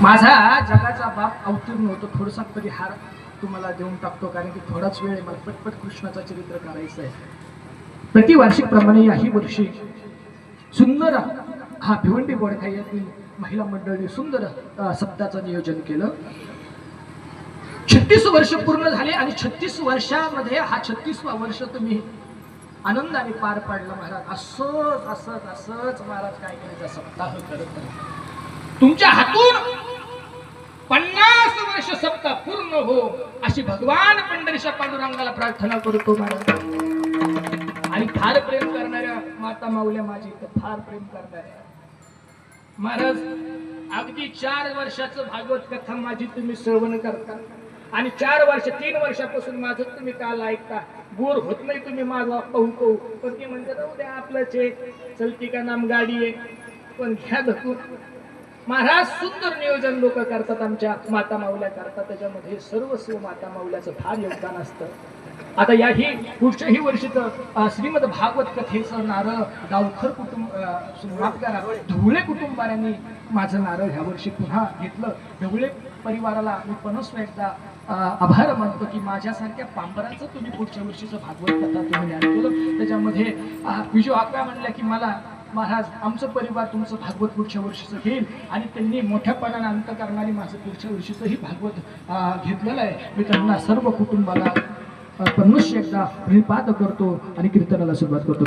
माझा जगाचा बाप अवतीर्ण होतो. थोडासा तरी हार तुम्हाला देऊन टाकतो, कारण की थोडाच वेळ मला पटपट कृष्णाचा चरित्र करायचं आहे. प्रतिवार्षिक प्रमाणे याही वर्षी सुंदर हा भिवंडी बोडखा येथील महिला मंडळी सुंदर सप्ताहाचं नियोजन केलं. 36 वर्ष पूर्ण झाले आणि 36 वर्षामध्ये हा 36वा वर्ष तुम्ही आनंदाने पार पाडला महाराज. असंच असंच असंच महाराज काय करायचं सप्ताह करत तुमच्या हातून 50 वर्ष सप्ताह पूर्ण हो अशी भगवान पंढरीच्या पांडुरंगाला प्रार्थना करतो महाराज. आणि फार प्रेम करणाऱ्या माता माऊल्या माझी तर फार प्रेम करणाऱ्या महाराज, अगदी 4 वर्षाचं भागवत कथा माझी तुम्ही श्रवण करता आणि 3 वर्षापासून माझं तुम्ही काल ऐकता. बोर होत नाही तुम्ही माझा पाहू पण ते म्हणते उद्या आपलंच आहे, चलती का नाम गाडी आहे, पण घ्या धकून. महाराज सुंदर नियोजन लोक करतात, आमच्या माता माऊल्या करतात, त्याच्यामध्ये सर्वस्व माता माऊल्याचं फार योगदान असतं. आता याही पुढच्याही वर्षी तर श्रीमद भागवत कथेचं नारळ गावखर ढवळे कुटुंबाने माझं नारळ ह्या वर्षी पुन्हा घेतलं. ढवळे परिवाराला मी पुनस्व एकदा आभार मानतो की माझ्यासारख्या पांबराचं तुम्ही पुढच्या वर्षीचं भागवत कथा तुम्ही ज्ञान केलं. त्याच्यामध्ये विजू आका म्हणल्या की मला महाराज आमचं परिवार तुमचं भागवत पुढच्या वर्षीचं घेईल, आणि त्यांनी मोठ्यापणाने अंत करणारी माझं पुढच्या वर्षीचंही भागवत घेतलेलं आहे. मी त्यांना सर्व कुटुंबाला पुनश्च एकदा प्रणिपात करतो आणि कीर्तनाला सुरुवात करतो.